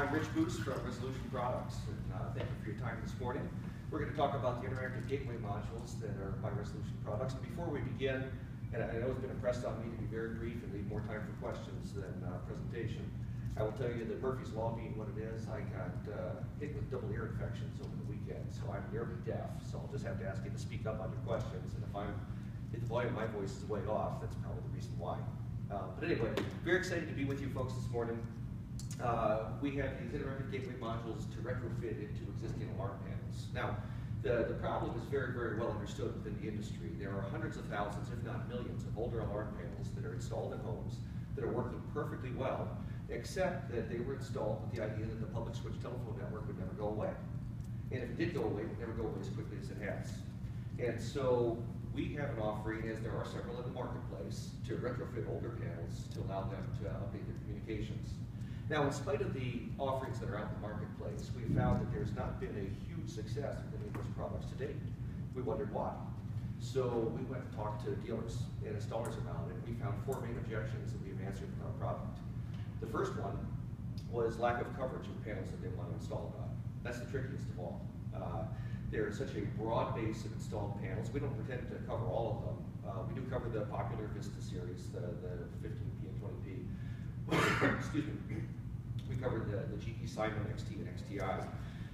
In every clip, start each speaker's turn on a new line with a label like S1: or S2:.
S1: I'm Rich Boos from Resolution Products, and thank you for your time this morning. We're going to talk about the interactive gateway modules that are by Resolution Products. And before we begin, and I know it's been impressed on me to be very brief and leave more time for questions than presentation, I will tell you that Murphy's Law being what it is, I got hit with double ear infections over the weekend, so I'm nearly deaf. So I'll just have to ask you to speak up on your questions, and if the volume of my voice is way off, that's probably the reason why. But anyway, very excited to be with you folks this morning. We have these interactive gateway modules to retrofit into existing alarm panels. Now, the problem is very, very well understood within the industry. There are hundreds of thousands, if not millions, of older alarm panels that are installed in homes that are working perfectly well, except that they were installed with the idea that the public switch telephone network would never go away. And if it did go away, it would never go away as quickly as it has. And so we have an offering, as there are several in the marketplace, to retrofit older panels to allow them to update their communications. Now, in spite of the offerings that are out in the marketplace, we found that there's not been a huge success with any of those products to date. We wondered why. So we went and talked to dealers and installers about it, and we found four main objections that we have answered in our product. The first one was lack of coverage of panels that they want to install on. That's the trickiest of all. There is such a broad base of installed panels. We don't pretend to cover all of them. We do cover the popular Vista series, the 15P and 20P. Excuse me. We covered the GE Simon XT and XTI.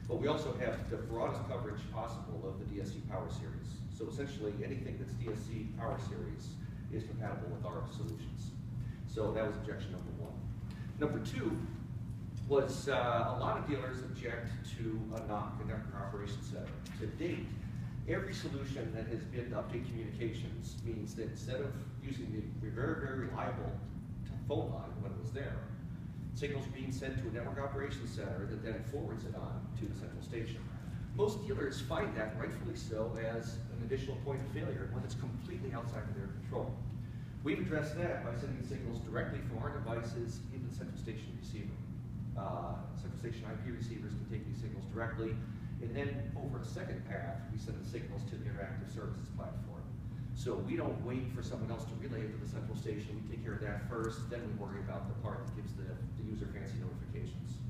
S1: But we also have the broadest coverage possible of the DSC Power Series. So essentially anything that's DSC Power Series is compatible with our solutions. So that was objection number one. Number two was a lot of dealers object to a NOC, a Network Operations Center. To date, every solution that has been to update communications means that instead of using the very, very reliable phone line when it was there, signals being sent to a Network Operations Center that then forwards it on to the central station. Most dealers find that, rightfully so, as an additional point of failure when it's completely outside of their control. We've addressed that by sending signals directly from our devices into the central station receiver. Central station IP receivers can take these signals directly, and then over a second path, we send the signals to the interactive services platform. So we don't wait for someone else to relay it to the central station. We take care of that first, then we worry about the part that gives the user fancy notifications.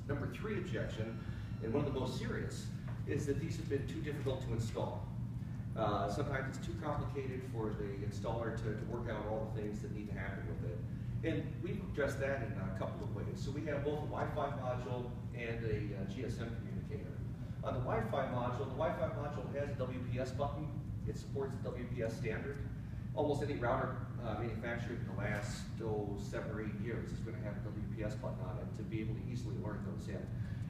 S1: Number three objection, and one of the most serious, is that these have been too difficult to install. Sometimes it's too complicated for the installer to work out all the things that need to happen with it. And we've addressed that in a couple of ways. So we have both a Wi-Fi module and a GSM communicator. On the Wi-Fi module has a WPS button. It supports the WPS standard. Almost any router manufactured in the last 7 or 8 years is going to have a WPS button on it to be able to easily learn those in.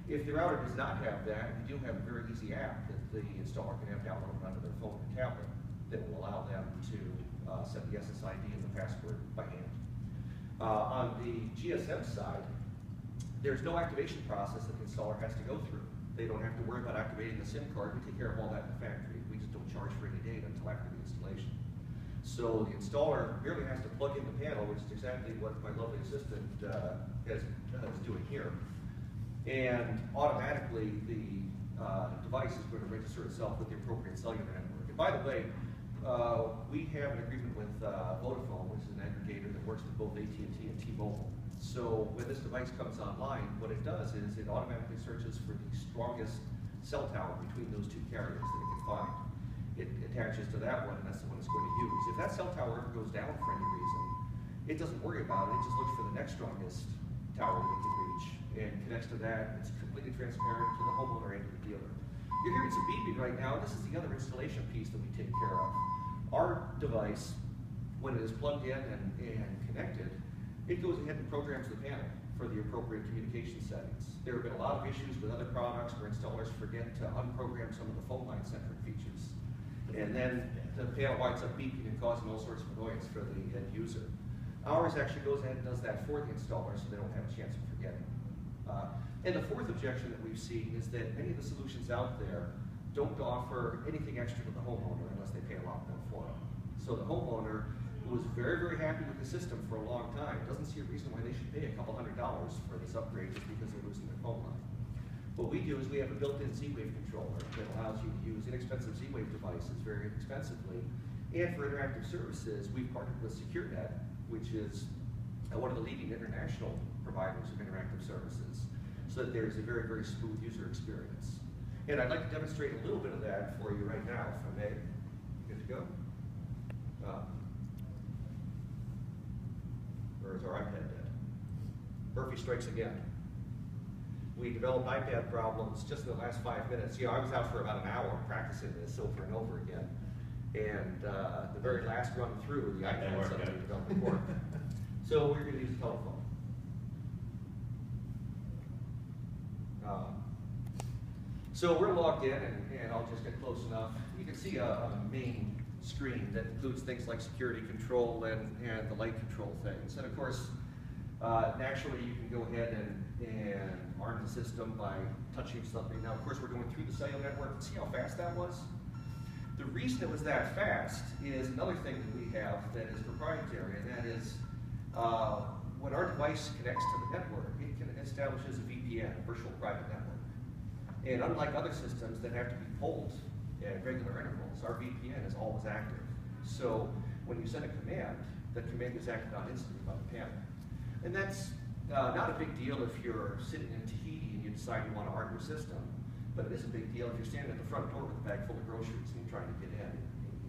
S1: If the router does not have that, we do have a very easy app that the installer can have downloaded onto their phone or tablet that will allow them to set the SSID and the password by hand. On the GSM side, there's no activation process that the installer has to go through. They don't have to worry about activating the SIM card. We take care of all that in the factory. We just don't charge for any data until after the installation. So the installer merely has to plug in the panel, which is exactly what my lovely assistant is doing here. And automatically the device is going to register itself with the appropriate cellular network. And by the way, we have an agreement with Vodafone, which is an aggregator that works with both AT&T and T-Mobile. So when this device comes online, what it does is it automatically searches for the strongest cell tower between those two carriers that it can find. It attaches to that one, and that's the one it's going to use. If that cell tower ever goes down for any reason, it doesn't worry about it. It just looks for the next strongest tower that it can reach and connects to that. It's completely transparent to the homeowner and to the dealer. You're hearing some beeping right now. This is the other installation piece that we take care of. Our device, when it is plugged in and connected, it goes ahead and programs the panel for the appropriate communication settings. There have been a lot of issues with other products where installers forget to unprogram some of the phone line-centric features. And then the panel winds up beeping and causing all sorts of annoyance for the end user. Ours actually goes ahead and does that for the installer so they don't have a chance of forgetting. And the fourth objection that we've seen is that many of the solutions out there don't offer anything extra to the homeowner unless they pay a lot more for it. So the homeowner, who was very, very happy with the system for a long time, doesn't see a reason why they should pay a couple $100 for this upgrade just because they're losing their phone line. What we do is we have a built-in Z-Wave controller that allows you to use inexpensive Z-Wave devices very inexpensively. And for interactive services, we've partnered with SecureNet, which is one of the leading international providers of interactive services. so that there's a very, very smooth user experience. And I'd like to demonstrate a little bit of that for you right now, if I may. Good to go? Or is our iPad dead? Murphy strikes again. We developed iPad problems just in the last 5 minutes. You know, I was out for about an hour practicing this over and over again. And the very last run through, the iPad suddenly developed a work. So we're going to use a telephone. So we're logged in, and I'll just get close enough. You can see a main screen that includes things like security control and the light control things. And of course, naturally, you can go ahead and arm the system by touching something. Now, of course, we're going through the cellular network. See how fast that was? The reason it was that fast is another thing that we have that is proprietary, and that is when our device connects to the network, it establishes a VPN, a virtual private network. And unlike other systems that have to be pulled at regular intervals, our VPN is always active. So when you send a command, the command is acted on instantly by the panel. And that's not a big deal if you're sitting in Tahiti and you decide you want to arm your system, but it is a big deal if you're standing at the front door with a bag full of groceries and you're trying to get in and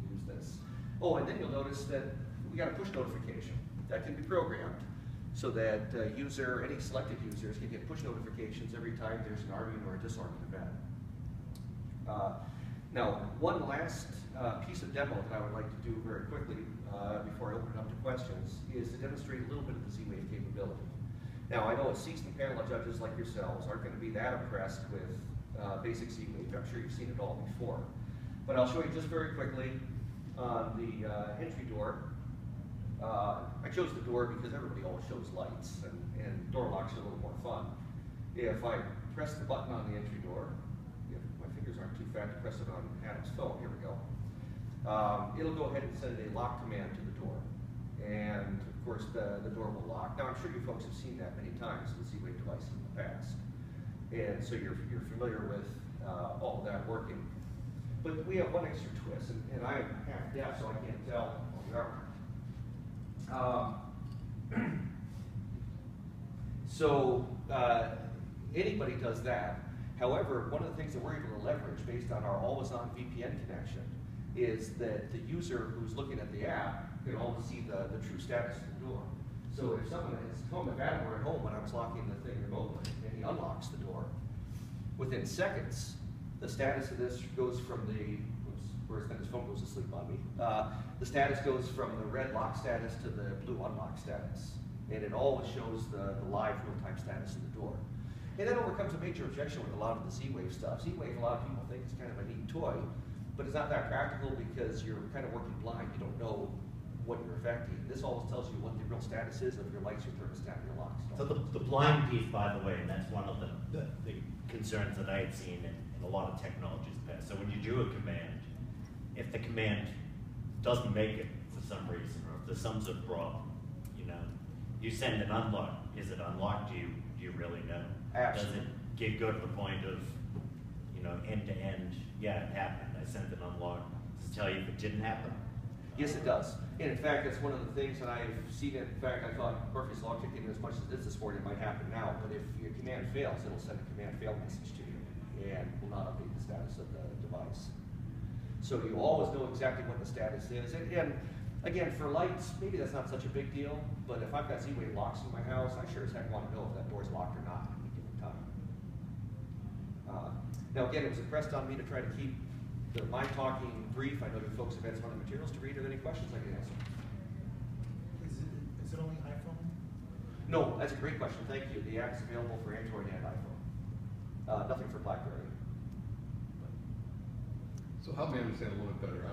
S1: you use this. Oh, and then you'll notice that we got a push notification that can be programmed so that any selected users can get push notifications every time there's an arming or a disarming event. Now, one last piece of demo that I would like to do very quickly before I open it up to questions is to demonstrate a little bit of the Z-Wave capability. Now, I know seasoned panel of judges like yourselves aren't going to be that impressed with basic Z-Wave. I'm sure you've seen it all before. But I'll show you just very quickly on the entry door. I chose the door because everybody always shows lights, and door locks are a little more fun. If I press the button on the entry door, if my fingers aren't too fat to press it on Adam's phone, here we go. It'll go ahead and send a lock command to the door. And of course, the door will lock. Now, I'm sure you folks have seen that many times with Z-Wave devices in the past. And so you're familiar with all of that working. But we have one extra twist, and I am half deaf, so I can't tell what we are. Anybody does that. However, one of the things that we're able to leverage based on our always-on VPN connection is that the user who's looking at the app can always see the true status of the door. So if someone is home, if Adam were at home when I was locking the thing remotely, and he unlocks the door, within seconds, the status of this goes from the, where's his phone goes to sleep on me. The status goes from the red lock status to the blue unlock status. And it always shows the live real-time status of the door. And that overcomes a major objection with a lot of the Z-Wave stuff. Z-Wave, a lot of people think it's kind of a neat toy, but it's not that practical because you're kind of working blind. You don't know what you're affecting. This always tells you what the real status is of your lights, your thermostat, your locks.
S2: So the blind piece, by the way, and that's one of the concerns that I had seen in a lot of technologies past. So when you do a command, if the command doesn't make it for some reason, or if there's some sort of problem, you send an unlock. Is it unlocked? Do you really know?
S1: Absolutely.
S2: Does it go to the point of, end to end? Yeah, it happened. I sent an unlock. Does it tell you if it didn't happen?
S1: Yes, it does. And in fact, that's one of the things that I've seen. In fact, I thought Murphy's Law kicked in as much as it is this morning. It might happen now, but if your command fails, it'll send a command fail message to you and will not update the status of the device. So you always know exactly what the status is. And again, for lights, maybe that's not such a big deal, but if I've got Z-Wave locks in my house, I sure as heck want to know if that door's locked or not at any given time. Now again, it was impressed on me to try to keep my talking brief. I know you folks have had some other materials to read. Are there any questions I can answer?
S3: Is it only iPhone?
S1: No, that's a great question. Thank you. The app is available for Android and iPhone. Nothing for BlackBerry.
S4: So help me understand a little bit better.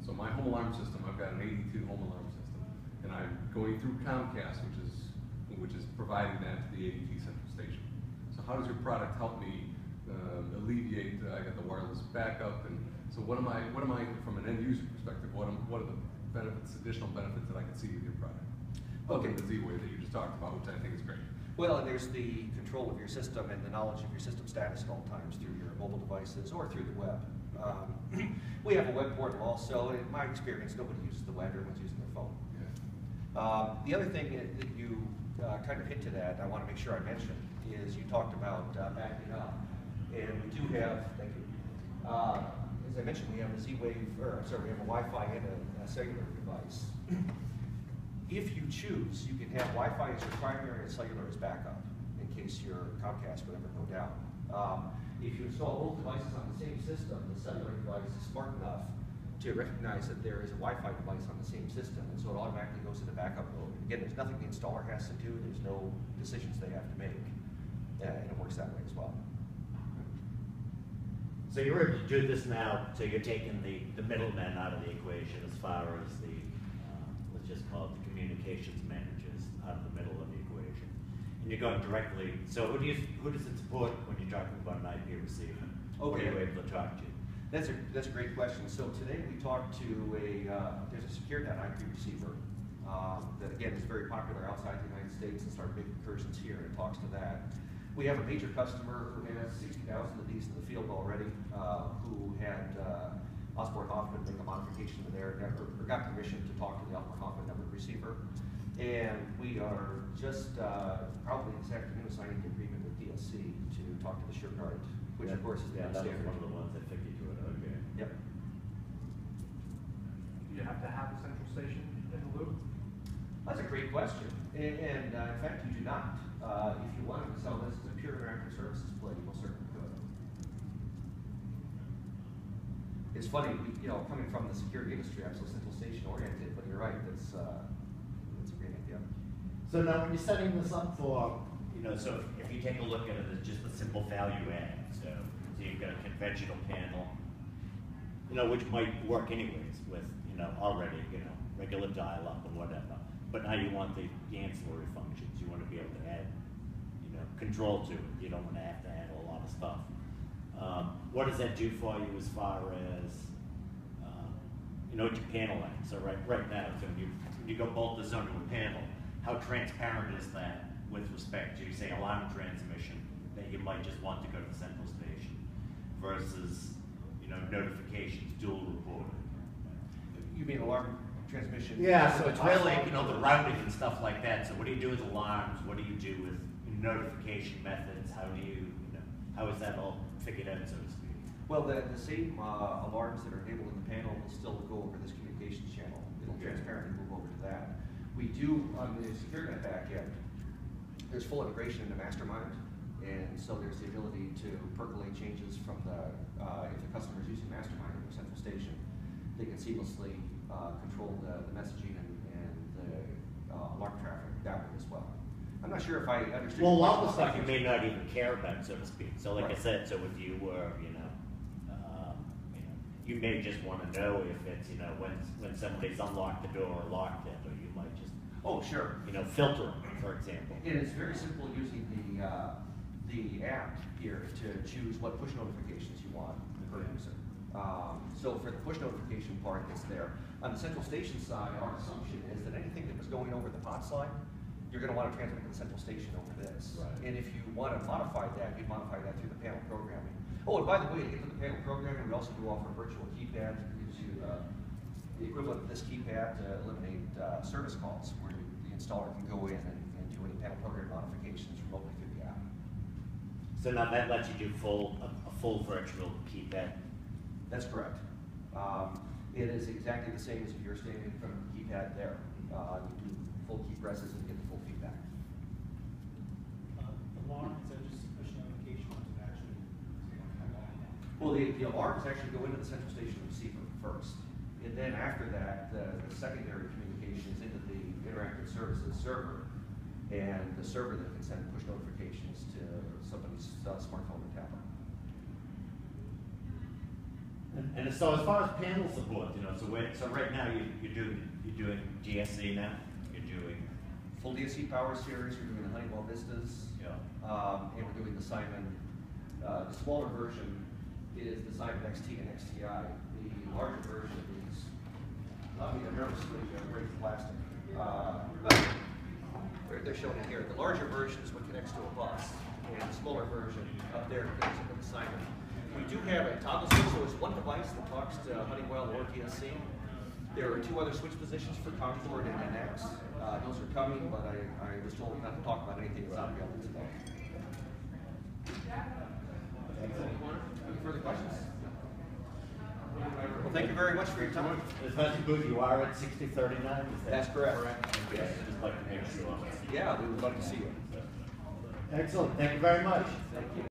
S4: So my home alarm system, I've got an 82 home alarm system, and I'm going through Comcast, which is providing that to the 82 central station. So how does your product help me alleviate? I got the wireless backup, and so what am I from an end user perspective? What are the benefits, additional benefits that I can see with your product? Okay, the Z-Wave that you just talked about, which I think is great.
S1: Well, and there's the control of your system and the knowledge of your system status at all times through your mobile devices or through the web. We have a web portal also, and in my experience, nobody uses the web, everyone's using their phone.
S4: Yeah.
S1: The other thing that you kind of hint to that, I want to make sure I mention, is you talked about backing up. And we do have, thank you, as I mentioned, we have a Z-Wave, or I'm sorry, we have a Wi-Fi and a cellular device. If you choose, you can have Wi-Fi as your primary and cellular as backup, in case your Comcast would ever go down. If you install both devices on the same system, the cellular device is smart enough to recognize that there is a Wi-Fi device on the same system, and so it automatically goes into backup mode. Again, there's nothing the installer has to do, there's no decisions they have to make, and it works that way as well.
S2: So you're able to do this now, so you're taking the middleman out of the equation as far as the, let's just call it the communications managers out of the middle of the equation. And you're going directly, so who does it support when you're talking about an IP receiver?
S1: Okay.
S2: Who are you able to talk to?
S1: That's a great question. So today we talked to there's a SecureNet IP receiver that again is very popular outside the United States and started making incursions here, and it talks to that. We have a major customer who has 60,000 of these in the field already, who had Osborne Hoffman make a modification to their network, or got permission to talk to the Osborne Hoffman network receiver. And we are just probably this afternoon signing the agreement with DLC to talk to the SureGuard, which of course is the
S2: that was
S1: standard.
S2: one of the ones that figured you it. Okay.
S1: Yep.
S3: You have to have a central station in the loop?
S1: That's a great question. And in fact, you do not. If you wanted to sell this as a pure interactive services play, you most certainly could. It's funny, coming from the security industry, I'm so central station oriented, but you're right, that's a great idea.
S2: So now when you're setting this up for, so if you take a look at it as just a simple value add, so you've got a conventional panel, which might work anyways with, already, regular dial-up or whatever. But now you want the ancillary functions. You want to be able to add, control to it. You don't want to have to add a lot of stuff. What does that do for you as far as, what your panel at? So right now, so when you go bolt this onto a panel, how transparent is that with respect to, say, alarm transmission that you might just want to go to the central station versus, notifications, dual reporting?
S1: You mean alarm transmission?
S2: Yeah, so it's really, the routing and stuff like that. So what do you do with alarms? What do you do with notification methods? How do you, how is that all figured out, so to speak?
S1: Well, the same alarms that are enabled in the panel will still go over this communications channel. It'll transparently move over to that. We do, on the SecureNet backend, there's full integration into Mastermind, and so there's the ability to percolate changes from the, if the customer is using Mastermind in their central station, they can seamlessly control the messaging and the alarm traffic that way as well. I'm not sure if I understood.
S2: Well, a lot of the stuff you may not even care about, so to speak. So like
S1: right.
S2: I said, so if you were, you may just want to know if it's, when somebody's unlocked the door or locked it, or you might just,
S1: oh, sure.
S2: Filter it, for example.
S1: And it's very simple using the app here to choose what push notifications you want per user. So for the push notification part, it's there. On the central station side, our assumption is that anything that was going over the POTS line, you're going to want to transmit to the central station over this.
S2: Right.
S1: And if you want to modify that, you'd modify that through the panel programming. Oh, and by the way, to get to the panel programming, we also do offer a virtual keypad. It gives you the equivalent of this keypad to eliminate service calls, where the installer can go in and do any panel program modifications remotely through the app.
S2: So now that lets you do a full virtual keypad.
S1: That's correct. It is exactly the same as if you're standing in front of the keypad there. You do full key presses and get the full feedback.
S5: Alarms are just push notifications to actually.
S1: Well, the alarms actually go into the central station receiver first. And then after that, the secondary communication is into the interactive services server, and the server that can send push notifications to somebody's smartphone or tablet.
S2: And so as far as panel support, so right now you're doing GSC now. You're doing
S1: Full DSC Power Series. We're doing the Honeywell Vistas.
S2: Yeah.
S1: And we're doing the Simon. The smaller version is the Simon XT and XTI. The larger version is, I mean, nervously great plastic. They're shown in here. The larger version is what connects to a bus, and the smaller version up there connects into the Simon. We do have a toggle switch, so it's one device that talks to Honeywell or DSC. There are two other switch positions for Concord and NX. Those are coming, but I was told not to talk about anything that's not available today. Any further questions? Well, thank you very much for your time.
S2: Mr. Booth, you are at 6039?
S1: That's correct.
S2: Okay, I'd just like to make sure.
S1: Yeah, we would love to see you.
S2: Excellent, thank you very much.
S1: Thank you.